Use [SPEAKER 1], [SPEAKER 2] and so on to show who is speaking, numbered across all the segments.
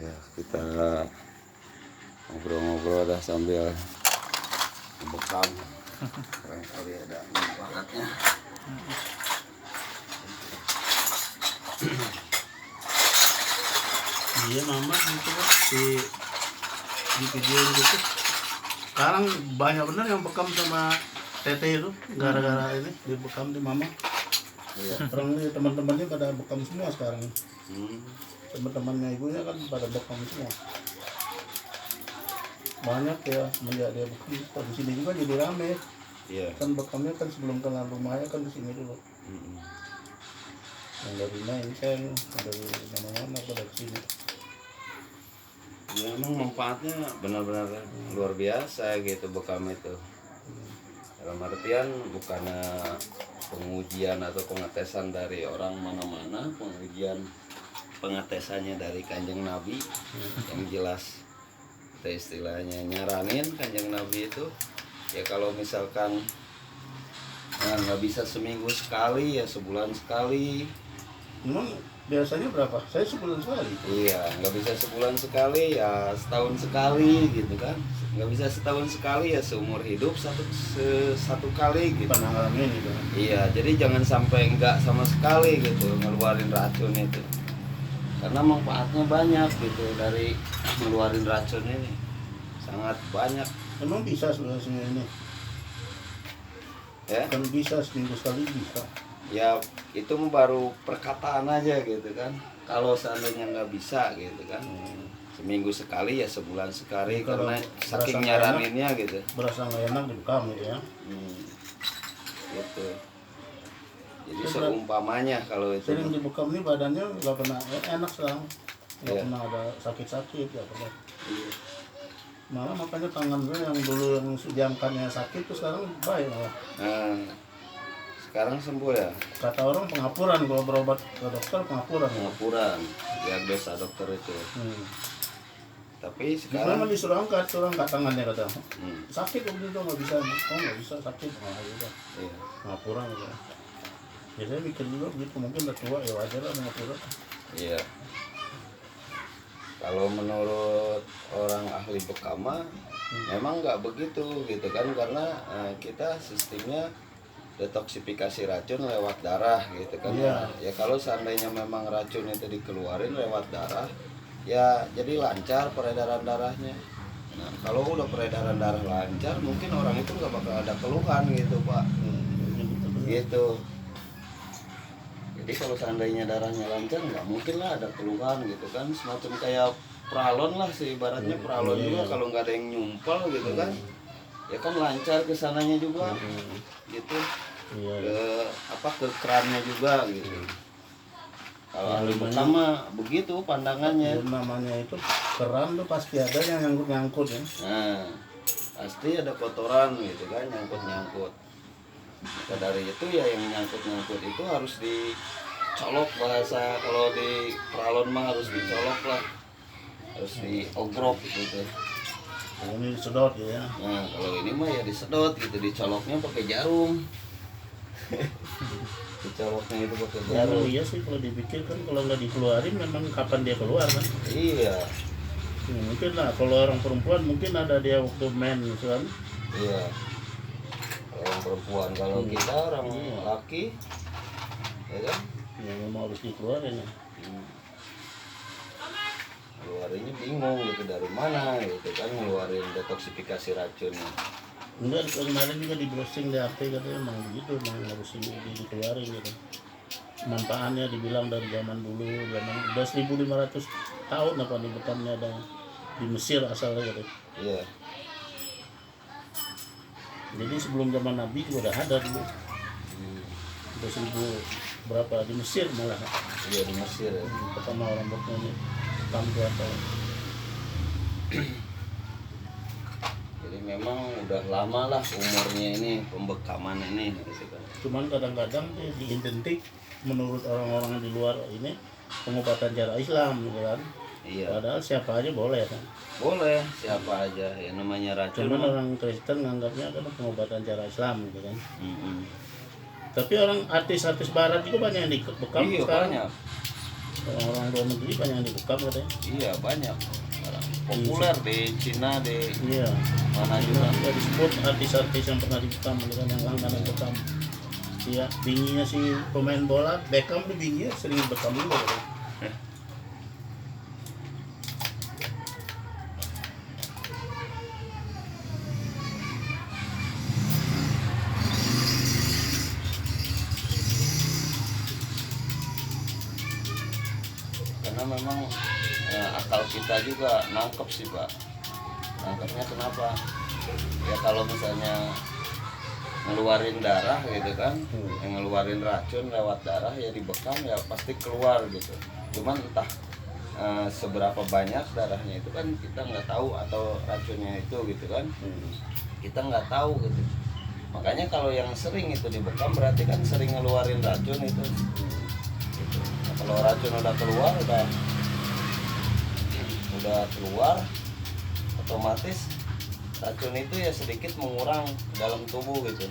[SPEAKER 1] Ya kita ngobrol-ngobrol dah sambil bekam. Barangkali ada manfaatnya.
[SPEAKER 2] Iya mama gitu kan di video gitu. Sekarang banyak bener yang bekam sama teteh itu gara-gara ini dibekam di mama.
[SPEAKER 1] Iya.
[SPEAKER 2] Orang ini teman-temannya pada bekam semua sekarang.
[SPEAKER 1] Hmm.
[SPEAKER 2] Teman-temannya ibunya kan pada bekam semua. Banyak ya semenjak dia bekam. Di sini juga jadi rame.
[SPEAKER 1] Iya.
[SPEAKER 2] Kan bekamnya kan sebelum kenal rumahnya kan di sini dulu.
[SPEAKER 1] Hmm.
[SPEAKER 2] Yang dari Menteng, dari mana-mana pada sini.
[SPEAKER 1] Ya, emang manfaatnya benar-benar luar biasa gitu bekam itu. Dalam artian bukannya pengujian atau pengetesan dari orang mana-mana, pengetesannya dari Kanjeng Nabi. Yang jelas kita istilahnya nyaranin Kanjeng Nabi itu ya kalau misalkan nggak bisa seminggu sekali ya sebulan sekali.
[SPEAKER 2] Memang biasanya berapa? Saya sebulan sekali.
[SPEAKER 1] Iya, nggak bisa sebulan sekali ya setahun sekali gitu kan. Nggak bisa setahun sekali ya seumur hidup satu kali gitu.
[SPEAKER 2] Pernah ngalamin gitu kan.
[SPEAKER 1] Iya, jadi jangan sampai nggak sama sekali gitu ngeluarin racun itu. Karena manfaatnya banyak gitu dari ngeluarin racun ini. Sangat banyak.
[SPEAKER 2] Emang bisa sebenarnya ini.
[SPEAKER 1] Ya.
[SPEAKER 2] Kan bisa seminggu sekali bisa.
[SPEAKER 1] Ya itu baru perkataan aja gitu kan. Kalau seandainya nggak bisa gitu kan. Seminggu sekali ya sebulan sekali.
[SPEAKER 2] Jadi
[SPEAKER 1] karena
[SPEAKER 2] kalau
[SPEAKER 1] saking
[SPEAKER 2] berasa
[SPEAKER 1] nyaraninnya gitu.
[SPEAKER 2] Berasa nggak enak dibekam gitu ya.
[SPEAKER 1] Gitu. Jadi
[SPEAKER 2] Saya
[SPEAKER 1] seumpamanya kalau itu
[SPEAKER 2] sering dibekam ini badannya nggak pernah enak sekarang. Nggak
[SPEAKER 1] Iya.
[SPEAKER 2] pernah ada sakit-sakit nggak pernah.
[SPEAKER 1] Iya.
[SPEAKER 2] Malah makanya tangan gue yang dulu yang jangkanya sakit tuh sekarang baik malah.
[SPEAKER 1] Nah, sekarang sembuh ya.
[SPEAKER 2] Kata orang pengapuran kalau berobat ke dokter pengapuran.
[SPEAKER 1] Pengapuran diagnosa dokter itu. Tapi
[SPEAKER 2] Sekarang
[SPEAKER 1] sekarang
[SPEAKER 2] disuruh angkat tangannya kata.
[SPEAKER 1] Hmm,
[SPEAKER 2] Sakit waktu itu nggak bisa, nggak bisa sakit. Nah, gitu.
[SPEAKER 1] iya.
[SPEAKER 2] Pengapuran gitu. Ya saya mikir juga gitu mungkin udah tua ya wajar lah pengapuran.
[SPEAKER 1] Iya. Kalau menurut orang ahli bekama memang nggak begitu gitu kan karena kita sistemnya detoksifikasi racun lewat darah gitu kan.
[SPEAKER 2] Iya.
[SPEAKER 1] Ya kalau seandainya memang racun itu dikeluarin lewat darah ya jadi lancar peredaran darahnya. Nah kalau udah peredaran darah lancar mungkin orang itu nggak bakal ada keluhan gitu Pak. Gitu. Jadi kalau seandainya darahnya lancar nggak mungkin lah ada keluhan gitu kan, semacam kayak pralon lah sih ibaratnya pralon juga kalau nggak ada yang nyumpel gitu kan ya kan lancar ke sananya juga gitu ke kerannya juga gitu. Kalau ahli pertama begitu pandangannya.
[SPEAKER 2] Namanya itu keran tuh pasti ada yang nyangkut ya.
[SPEAKER 1] Nah pasti ada kotoran gitu kan nyangkut. Maka dari itu ya yang nyangkut itu harus dicolok bahasa kalau di pralon mah harus dicolok lah, harus diogrok gitu.
[SPEAKER 2] Oh, ini sedot ya.
[SPEAKER 1] Nah kalau ini mah ya disedot gitu, dicoloknya pakai jarum. Dicoloknya itu pakai jarum.
[SPEAKER 2] Iya sih kalau dipikir kan kalau nggak dikeluarin memang kapan dia keluar kan?
[SPEAKER 1] Iya.
[SPEAKER 2] Mungkin lah kalau orang perempuan mungkin ada dia waktu mens kan?
[SPEAKER 1] Iya. Orang perempuan kalau kita orang laki ya kan
[SPEAKER 2] Ya memang harus dikeluarin ya.
[SPEAKER 1] Keluarinnya bingung gitu dari mana gitu kan ngeluarin detoksifikasi racunnya.
[SPEAKER 2] Enggak, kemarin juga di browsing di HP katanya emang begitu, emang harus dikeluarin gitu. Manfaatnya dibilang dari zaman dulu, udah 1500 tahun apa di bekamnya ada di Mesir asalnya gitu.
[SPEAKER 1] Iya.
[SPEAKER 2] Jadi sebelum zaman Nabi juga udah ada dulu. Udah 1000 berapa di Mesir malah.
[SPEAKER 1] Iya di Mesir ya.
[SPEAKER 2] Pertama orang bertanya tampil atau.
[SPEAKER 1] Jadi memang udah lama lah umurnya ini pembekaman ini gitu kan.
[SPEAKER 2] Cuman kadang-kadang diidentik menurut orang-orang di luar ini pengobatan cara Islam gitu kan.
[SPEAKER 1] Iya.
[SPEAKER 2] Padahal siapa aja boleh kan.
[SPEAKER 1] Boleh siapa aja ya namanya racun.
[SPEAKER 2] Cuman orang Kristen nganggapnya kan pengobatan cara Islam gitu kan. Tapi orang artis-artis barat juga banyak yang dibekam
[SPEAKER 1] Iya
[SPEAKER 2] sekarang.
[SPEAKER 1] banyak.
[SPEAKER 2] Orang luar negeri banyak yang dibekam katanya.
[SPEAKER 1] Iya banyak. Orang populer di Cina, di
[SPEAKER 2] Iya.
[SPEAKER 1] mana juga.
[SPEAKER 2] Ya disebut artis-artis yang pernah dibekam, gitu kan, yang langganan bekam. Iya, bininya si pemain bola Beckham tuh bininya sering bekam juga katanya.
[SPEAKER 1] Karena memang akal kita juga nangkep sih Pak. Nangkepnya kenapa? Ya kalau misalnya ngeluarin darah gitu kan, yang ngeluarin racun lewat darah ya dibekam ya pasti keluar gitu. Cuman entah seberapa banyak darahnya itu kan kita nggak tahu, atau racunnya itu gitu kan, kita nggak tahu gitu. Makanya kalau yang sering itu dibekam berarti kan sering ngeluarin racun itu. Gitu. Nah, kalau racun udah keluar, udah keluar, otomatis racun itu ya sedikit mengurang dalam tubuh gitu.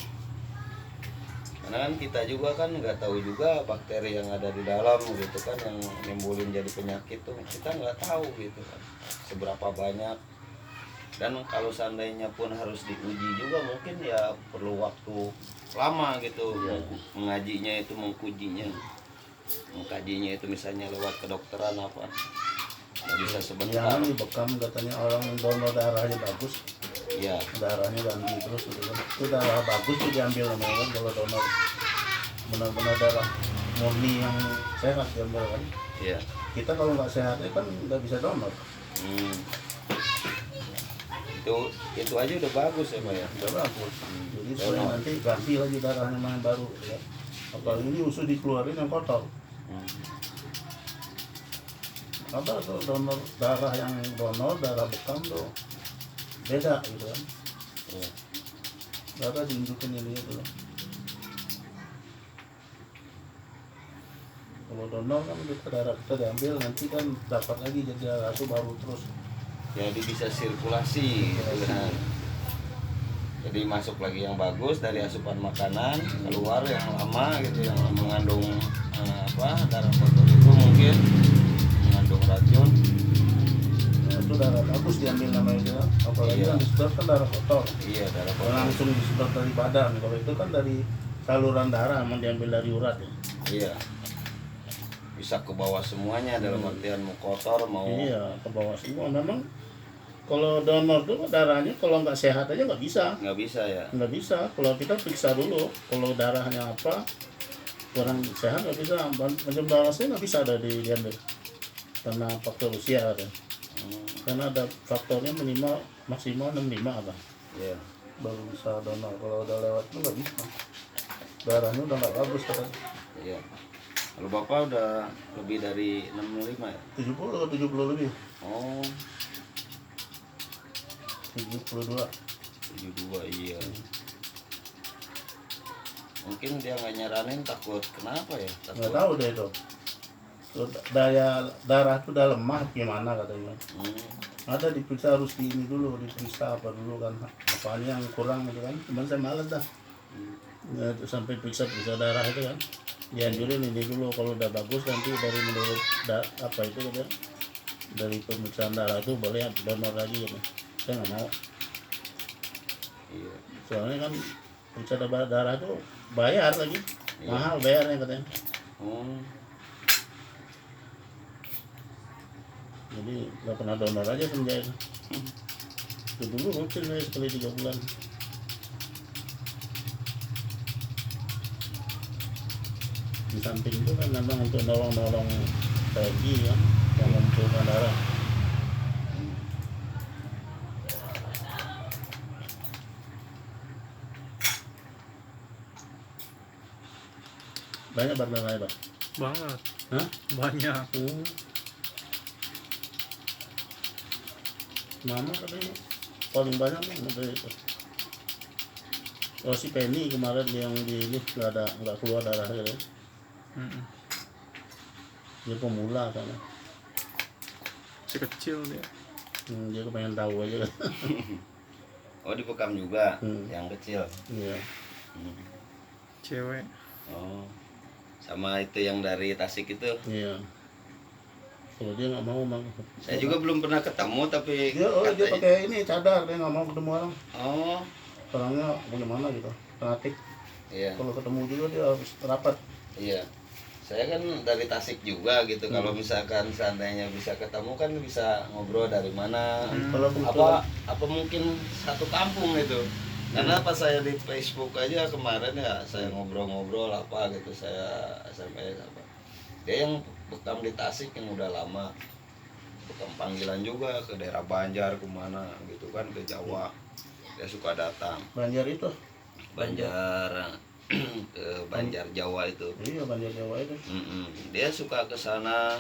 [SPEAKER 1] Karena kan kita juga kan nggak tahu juga bakteri yang ada di dalam gitu kan, yang nimbulin jadi penyakit tuh kita nggak tahu gitu kan seberapa banyak. Dan kalau seandainya pun harus diuji juga mungkin ya perlu waktu lama gitu. Mengajinya itu, mengkajinya itu misalnya lewat kedokteran apa, nggak bisa sebentar.
[SPEAKER 2] Yang dibekam katanya orang donor darahnya bagus.
[SPEAKER 1] Iya.
[SPEAKER 2] Darahnya ganti terus gitu kan. Itu darah bagus tuh diambil namanya kan, kalau donor benar-benar darah murni yang sehat diambil kan.
[SPEAKER 1] Iya.
[SPEAKER 2] Kita kalau nggak sehat kan nggak bisa donor.
[SPEAKER 1] Itu aja udah bagus ya Pak ya.
[SPEAKER 2] Udah bagus. Jadi supaya nanti ganti lagi darahnya yang baru ya. Apalagi ini usus dikeluarin yang kotor. Apa tuh donor darah, yang donor darah bekam tuh beda gitu kan.
[SPEAKER 1] Iya.
[SPEAKER 2] Darah diunjukin ini itu loh. Kalau donor kan kita darah kita diambil, nanti kan dapat lagi jadi darah itu baru terus.
[SPEAKER 1] Jadi bisa sirkulasi gitu kan. Jadi masuk lagi yang bagus dari asupan makanan, keluar yang lama gitu yang mengandung darah kotor itu mungkin mengandung racun.
[SPEAKER 2] Nah, itu darah bagus diambil namanya itu kan. Apalagi
[SPEAKER 1] Iya.
[SPEAKER 2] yang disedot kan darah kotor.
[SPEAKER 1] Iya, darah kotor.
[SPEAKER 2] Langsung disedot dari badan. Kalau itu kan dari saluran darah, emang diambil dari urat ya.
[SPEAKER 1] Iya. Bisa ke bawah semuanya dalam artian mau kotor mau.
[SPEAKER 2] Iya, ke bawah semua. Memang kalau donor tuh darahnya kalau nggak sehat aja nggak bisa.
[SPEAKER 1] Nggak bisa ya.
[SPEAKER 2] Nggak bisa. Kalau kita periksa dulu, kalau darahnya apa, kurang sehat nggak bisa. Macam darah saya nggak bisa ada diambil karena faktor usia ada. Karena ada faktornya minimal maksimal 65 apa.
[SPEAKER 1] Iya.
[SPEAKER 2] Baru bisa donor. Kalau udah lewat itu nggak bisa. Darahnya udah nggak bagus katanya.
[SPEAKER 1] Iya. Kalau Bapak udah lebih dari 65 ya?
[SPEAKER 2] 70 lebih.
[SPEAKER 1] Oh,
[SPEAKER 2] 72.
[SPEAKER 1] 72 iya. Mungkin dia nggak nyaranin takut kenapa ya?
[SPEAKER 2] Nggak tahu deh itu. Daya darah itu udah lemah gimana katanya. Ada diperiksa, harus di ini dulu, diperiksa apa dulu kan, apanya yang kurang gitu kan. Cuman saya malas dah. Ya, sampai periksa darah itu kan. Dianjurin ini dulu, kalau udah bagus nanti dari menurut apa itu katanya, dari pemeriksaan darah itu boleh donor lagi gitu. Saya nggak mau.
[SPEAKER 1] Iya.
[SPEAKER 2] Soalnya kan periksa darah itu bayar lagi. Mahal bayarnya katanya. Jadi nggak pernah donor aja semenjak itu. Itu dulu rutin saya sekali 3 bulan. Di samping itu kan memang untuk nolong PGI ya, yang mengumpulkan darah. Banyak berdarah Pak?
[SPEAKER 3] Banget.
[SPEAKER 2] Hah?
[SPEAKER 3] Banyak.
[SPEAKER 2] Mama katanya paling banyak dari itu. Oh si Penny kemarin yang di ini nggak keluar darah gitu. Dia pemula kan.
[SPEAKER 3] Si kecil dia.
[SPEAKER 2] Dia kepengen tahu aja kan.
[SPEAKER 1] Oh dibekam juga yang kecil.
[SPEAKER 2] Iya.
[SPEAKER 3] Cewek.
[SPEAKER 1] Oh, sama itu yang dari Tasik itu.
[SPEAKER 2] Iya. Kalau dia nggak mau mang.
[SPEAKER 1] Saya juga belum pernah ketemu tapi
[SPEAKER 2] Dia
[SPEAKER 1] katanya.
[SPEAKER 2] pakai ini cadar, dia nggak mau ketemu orang.
[SPEAKER 1] Oh,
[SPEAKER 2] Orangnya bagaimana gitu, fanatik.
[SPEAKER 1] iya.
[SPEAKER 2] Kalau ketemu juga dia harus rapat.
[SPEAKER 1] Iya. Saya kan dari Tasik juga gitu. Kalau misalkan seandainya bisa ketemu kan bisa ngobrol dari mana.
[SPEAKER 2] Kalau kebetulan
[SPEAKER 1] Apa mungkin satu kampung itu. Karena pas saya di Facebook aja kemarin ya saya ngobrol-ngobrol apa gitu, saya SMS apa. Dia yang bekam di Tasik yang udah lama. Bekam panggilan juga ke daerah Banjar kemana gitu kan, ke Jawa. Dia suka datang.
[SPEAKER 2] Banjar itu,
[SPEAKER 1] Banjar ke Banjar Jawa itu.
[SPEAKER 2] iya Banjar Jawa itu.
[SPEAKER 1] Dia suka ke sana.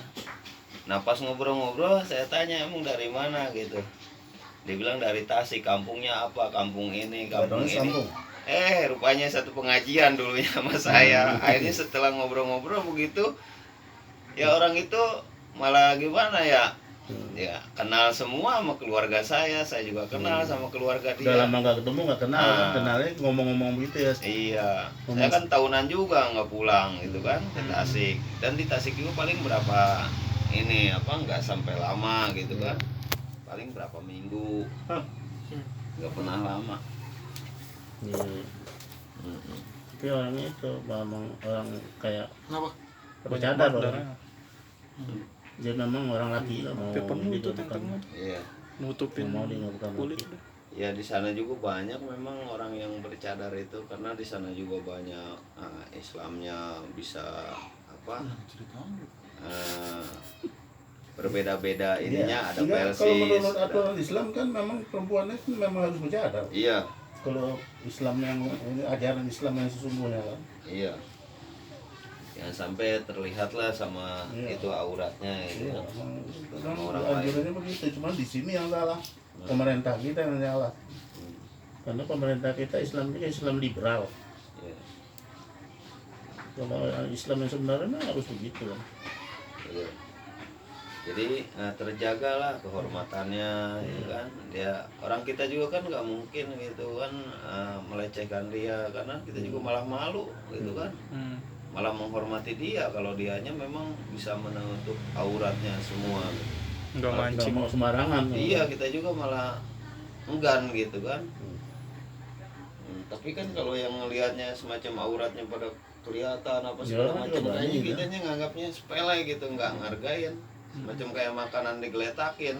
[SPEAKER 1] Nah pas ngobrol-ngobrol saya tanya emang dari mana gitu. Dia bilang dari Tasik, kampungnya apa, kampung ini, kampung
[SPEAKER 2] Datangnya
[SPEAKER 1] ini.
[SPEAKER 2] sambung.
[SPEAKER 1] Rupanya satu pengajian dulunya sama saya. Akhirnya setelah ngobrol-ngobrol begitu, ya orang itu malah gimana ya? Ya kenal semua sama keluarga saya juga kenal sama keluarga
[SPEAKER 2] Udah
[SPEAKER 1] dia.
[SPEAKER 2] lama nggak ketemu, nggak kenal, kan kenalnya ngomong-ngomong begitu ya.
[SPEAKER 1] Iya, saya kan tahunan juga nggak pulang gitu kan ke Tasik. Dan di Tasik juga paling berapa ini apa nggak sampai lama gitu kan. Paling berapa minggu. Nggak pernah lama.
[SPEAKER 2] Iya. Tapi orangnya itu memang orang kayak
[SPEAKER 3] Kenapa?
[SPEAKER 2] bercadar
[SPEAKER 3] Banyak
[SPEAKER 2] orang. Dia memang orang laki lah, mau
[SPEAKER 3] penuh itu
[SPEAKER 2] gitu bukan.
[SPEAKER 3] tentangnya
[SPEAKER 1] Iya.
[SPEAKER 3] nutupin
[SPEAKER 2] Mau dia nggak bukan
[SPEAKER 3] kulit
[SPEAKER 2] laki.
[SPEAKER 3] udah.
[SPEAKER 1] Ya di sana juga banyak memang orang yang bercadar itu karena di sana juga banyak Islamnya bisa apa eh, berbeda-beda ininya ada
[SPEAKER 2] Enggak,
[SPEAKER 1] Persis.
[SPEAKER 2] kalau menurut
[SPEAKER 1] ada-
[SPEAKER 2] aturan Islam kan memang perempuannya kan memang harus bercadar.
[SPEAKER 1] Iya,
[SPEAKER 2] Kalau Islam yang ini ajaran Islam yang sesungguhnya kan.
[SPEAKER 1] iya. Yang sampai terlihatlah sama
[SPEAKER 2] Iya.
[SPEAKER 1] itu auratnya itu.
[SPEAKER 2] Iya, memang
[SPEAKER 1] orang
[SPEAKER 2] anjurannya begitu, cuma di sini yang salah. Pemerintah kita yang salah. Karena pemerintah kita Islam ini Islam liberal.
[SPEAKER 1] Iya.
[SPEAKER 2] Kalau Islam yang sebenarnya harus begitu kan.
[SPEAKER 1] Iya. Jadi terjagalah kehormatannya, ya kan. Dia orang kita juga kan nggak mungkin gitu kan melecehkan dia karena kita juga malah malu gitu kan. Malah menghormati dia kalau dianya memang bisa menutup auratnya semua.
[SPEAKER 3] Nggak
[SPEAKER 2] Nggak
[SPEAKER 3] mancing.
[SPEAKER 2] mau sembarangan.
[SPEAKER 1] Iya, kita juga malah enggan gitu kan. Tapi kan kalau yang ngelihatnya semacam auratnya pada kelihatan apa segala
[SPEAKER 2] Ya,
[SPEAKER 1] macam,
[SPEAKER 2] juga
[SPEAKER 1] kayaknya
[SPEAKER 2] banyak,
[SPEAKER 1] kitanya nganggapnya sepele gitu, nggak ngargain. Semacam kayak makanan digeletakin.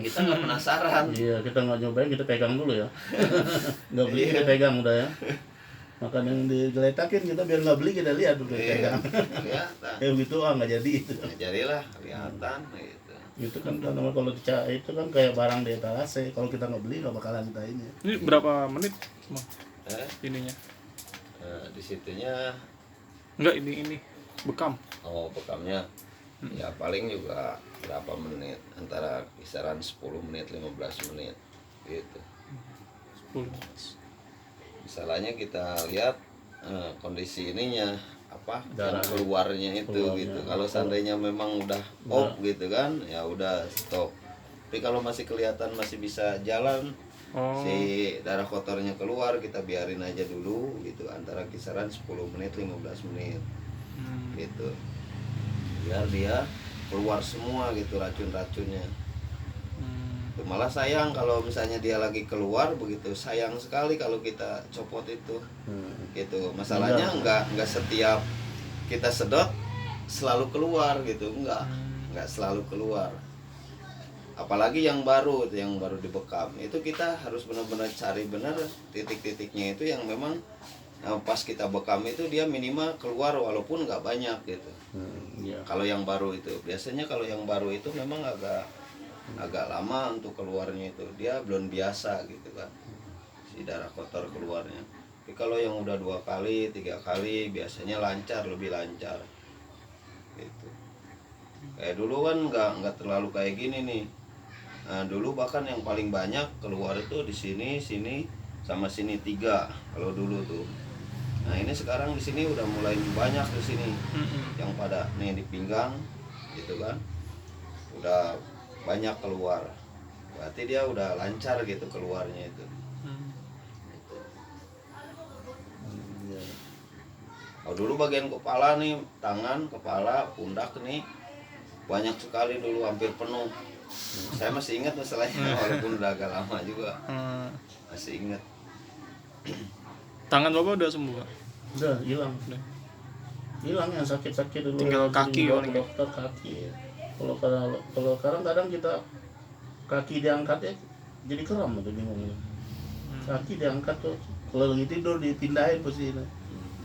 [SPEAKER 1] Kita nggak penasaran.
[SPEAKER 2] Iya, kita nggak nyobain, kita pegang dulu ya. Nggak beli, kita pegang udah ya. Makan yang digeletakin kita biar nggak beli, kita lihat dulu
[SPEAKER 1] Iya,
[SPEAKER 2] pegang.
[SPEAKER 1] kelihatan.
[SPEAKER 2] Ya gitu nggak jadi itu.
[SPEAKER 1] Ya, jadilah kelihatan gitu.
[SPEAKER 2] Itu kan karena kalau itu kan kayak barang di etalase. Kalau kita nggak beli nggak bakalan kita ini.
[SPEAKER 3] Ini berapa menit Bang, ininya?
[SPEAKER 1] Di situnya
[SPEAKER 3] Enggak, ini bekam.
[SPEAKER 1] bekamnya ya paling juga berapa menit, antara kisaran 10 menit 15 menit gitu.
[SPEAKER 3] 10.
[SPEAKER 1] Misalnya kita lihat kondisi ininya apa yang
[SPEAKER 2] Darah.
[SPEAKER 1] keluarnya itu
[SPEAKER 2] Keluarnya.
[SPEAKER 1] gitu. Kalau seandainya memang udah off gitu kan ya udah stop. Tapi kalau masih kelihatan masih bisa jalan,
[SPEAKER 3] Oh.
[SPEAKER 1] si darah kotornya keluar, kita biarin aja dulu gitu, antara kisaran 10 menit 15 menit gitu, biar dia keluar semua gitu racun-racunnya. Tuh, malah sayang kalau misalnya dia lagi keluar begitu, sayang sekali kalau kita copot itu gitu. Masalahnya nggak setiap kita sedot selalu keluar gitu, nggak selalu keluar. Apalagi yang baru dibekam itu kita harus benar-benar cari benar titik-titiknya itu yang memang pas kita bekam itu dia minimal keluar walaupun nggak banyak gitu.
[SPEAKER 2] Iya.
[SPEAKER 1] Kalau yang baru itu biasanya kalau yang baru itu memang agak lama untuk keluarnya, itu dia belum biasa gitu kan si darah kotor keluarnya. Tapi kalau yang udah 2 kali 3 kali biasanya lancar, lebih lancar gitu. Kayak dulu kan nggak terlalu kayak gini nih. Nah, dulu bahkan yang paling banyak keluar itu di sini sama sini 3 kalau dulu tuh. Nah ini sekarang di sini udah mulai banyak di sini yang pada nih di pinggang gitu kan, udah banyak keluar. Berarti dia udah lancar gitu keluarnya itu. Gitu.
[SPEAKER 2] Iya.
[SPEAKER 1] Kalau dulu bagian kepala nih, tangan, kepala, pundak nih banyak sekali dulu, hampir penuh. Saya masih ingat masalahnya walaupun udah agak lama juga, masih ingat.
[SPEAKER 3] Tangan bapak udah sembuh Pak?
[SPEAKER 2] Udah hilang.
[SPEAKER 3] Udah.
[SPEAKER 2] Hilang yang sakit-sakit dulu.
[SPEAKER 3] Tinggal kaki
[SPEAKER 2] dibawa
[SPEAKER 3] paling
[SPEAKER 2] ke
[SPEAKER 3] ya?
[SPEAKER 2] dokter kaki. Kalau kadang kita kaki diangkat ya jadi kram tuh bingung. Kaki diangkat tuh kalau lagi tidur dipindahin posisinya.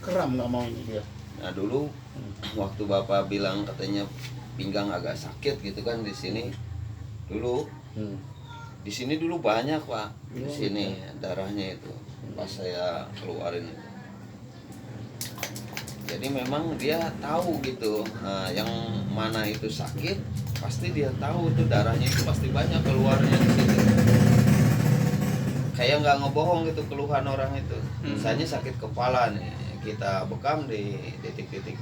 [SPEAKER 2] Kram nggak mau ini dia.
[SPEAKER 1] Nah dulu waktu bapak bilang katanya pinggang agak sakit gitu kan di sini dulu, di sini dulu banyak Pak, di sini darahnya itu pas saya keluarin itu. Jadi memang dia tahu gitu, yang mana itu sakit pasti dia tahu tuh darahnya itu pasti banyak keluarnya gitu. Kayak nggak ngebohong gitu keluhan orang itu. Misalnya sakit kepala nih, kita bekam di titik-titik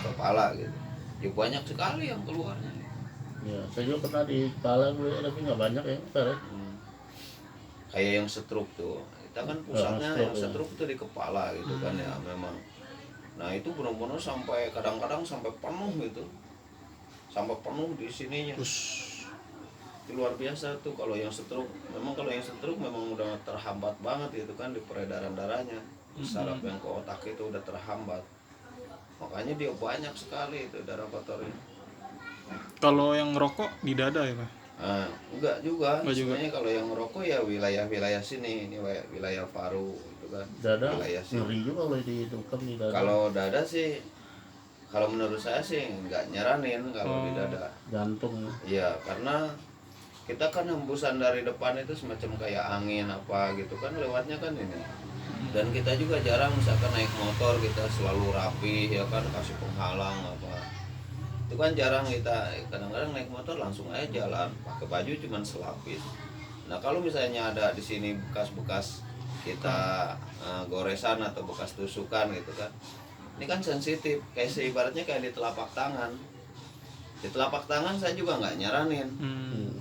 [SPEAKER 1] kepala gitu. Ya banyak sekali yang keluarnya.
[SPEAKER 2] Ya, saya juga pernah di kepala gue tapi nggak banyak ya, Pak.
[SPEAKER 1] Kayak yang stroke tuh, kita kan pusatnya yang stroke tuh di kepala gitu kan ya memang. Nah itu benar-benar sampai kadang-kadang sampai penuh gitu, sampai penuh di sininya. Itu luar biasa tuh kalau yang stroke. Memang kalau yang stroke memang udah terhambat banget gitu kan di peredaran darahnya. Saraf yang ke otak itu udah terhambat. Makanya dia banyak sekali itu darah kotornya.
[SPEAKER 3] Kalau yang ngerokok di dada ya Pak?
[SPEAKER 1] Enggak juga.
[SPEAKER 3] Enggak juga.
[SPEAKER 1] Sebenarnya kalau yang merokok ya wilayah-wilayah sini, ini wilayah paru gitu kan.
[SPEAKER 2] Dada
[SPEAKER 1] Wilayah sini.
[SPEAKER 2] ngeri juga kalau didukam di dada.
[SPEAKER 1] Kalau dada sih, kalau menurut saya sih nggak nyaranin kalau di dada.
[SPEAKER 2] Jantung.
[SPEAKER 1] Iya, karena kita kan hembusan dari depan itu semacam kayak angin apa gitu kan lewatnya kan ini. Dan kita juga jarang misalkan naik motor kita selalu rapi ya kan, kasih penghalang apa. Itu kan jarang kita, kadang-kadang naik motor langsung aja jalan pakai baju cuman selapis. Nah kalau misalnya ada di sini bekas-bekas kita goresan atau bekas tusukan gitu kan, ini kan sensitif, kayak ibaratnya kayak di telapak tangan. Di telapak tangan saya juga nggak nyaranin,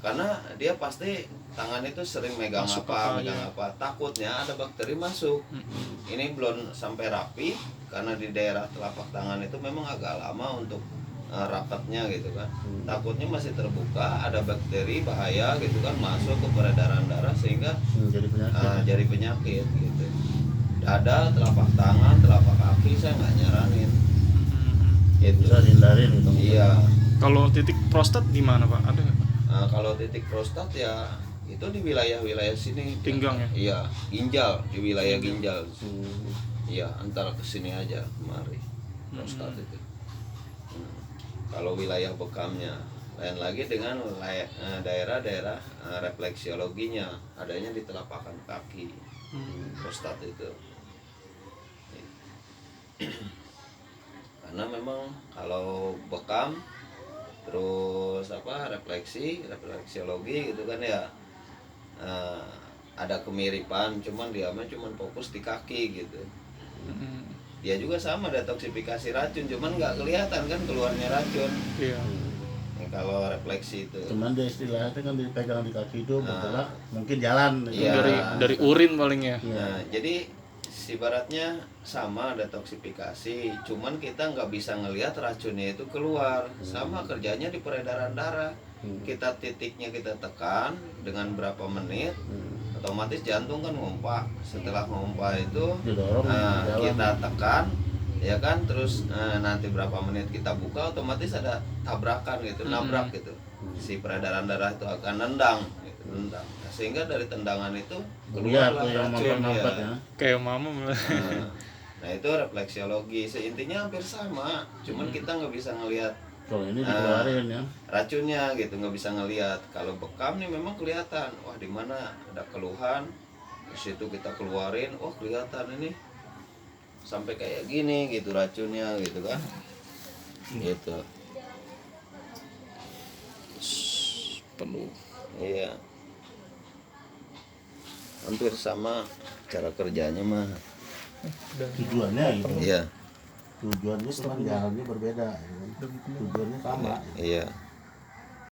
[SPEAKER 1] karena dia pasti tangan itu sering megang
[SPEAKER 3] Masuk
[SPEAKER 1] megang apa, takutnya ada bakteri masuk. Ini belum sampai rapi karena di daerah telapak tangan itu memang agak lama untuk rapatnya gitu kan. Takutnya masih terbuka, ada bakteri bahaya gitu kan masuk ke peredaran darah sehingga jadi penyakit gitu. Dada, telapak tangan, telapak kaki saya nggak nyaranin. Itu
[SPEAKER 2] Bisa dihindarin gitu.
[SPEAKER 1] iya.
[SPEAKER 3] Kalau titik prostat di mana Pak? Ada nggak Pak?
[SPEAKER 1] Kalau titik prostat ya itu di wilayah-wilayah sini.
[SPEAKER 3] Pinggang ya?
[SPEAKER 1] Iya, ginjal, di wilayah ginjal. Iya, antara kesini aja kemari prostat itu. Kalau wilayah bekamnya lain lagi dengan daerah-daerah refleksiologinya adanya di telapak kaki prostat itu. Karena memang kalau bekam terus refleksiologi gitu kan ya, ada kemiripan, cuman dia cuman fokus di kaki gitu. Dia juga sama detoksifikasi racun, cuman nggak kelihatan kan keluarnya racun.
[SPEAKER 3] Iya.
[SPEAKER 1] Kalau refleksi itu.
[SPEAKER 2] Cuman dia istilahnya kan dipegang di kaki itu bergerak, mungkin jalan.
[SPEAKER 1] Iya.
[SPEAKER 3] Dari urin paling ya.
[SPEAKER 1] Nah, jadi ibaratnya sama detoksifikasi, cuman kita nggak bisa ngelihat racunnya itu keluar. Sama kerjanya di peredaran darah. Kita titiknya kita tekan dengan berapa menit, otomatis jantung kan ngompa. Setelah ngompa itu kita tekan ya kan, terus nanti berapa menit kita buka otomatis ada tabrakan gitu, nabrak gitu. Si peredaran darah itu akan nendang gitu, nendang. Nah, sehingga dari tendangan itu keluarlah racun ya.
[SPEAKER 3] Kayak mama.
[SPEAKER 1] Nah itu refleksiologi, seintinya hampir sama, cuman kita nggak bisa ngelihat
[SPEAKER 2] kalau ini dikeluarin ya
[SPEAKER 1] racunnya gitu, nggak bisa ngelihat. Kalau bekam nih memang kelihatan, wah di mana ada keluhan, di situ kita keluarin, wah kelihatan ini sampai kayak gini gitu racunnya gitu kan, gitu.
[SPEAKER 3] Penuh.
[SPEAKER 1] Iya, hampir sama cara kerjanya mah.
[SPEAKER 2] tujuannya gitu.
[SPEAKER 1] Iya,
[SPEAKER 2] Tujuannya cuma jalannya berbeda, ya kan? Tujuannya sama.
[SPEAKER 1] iya.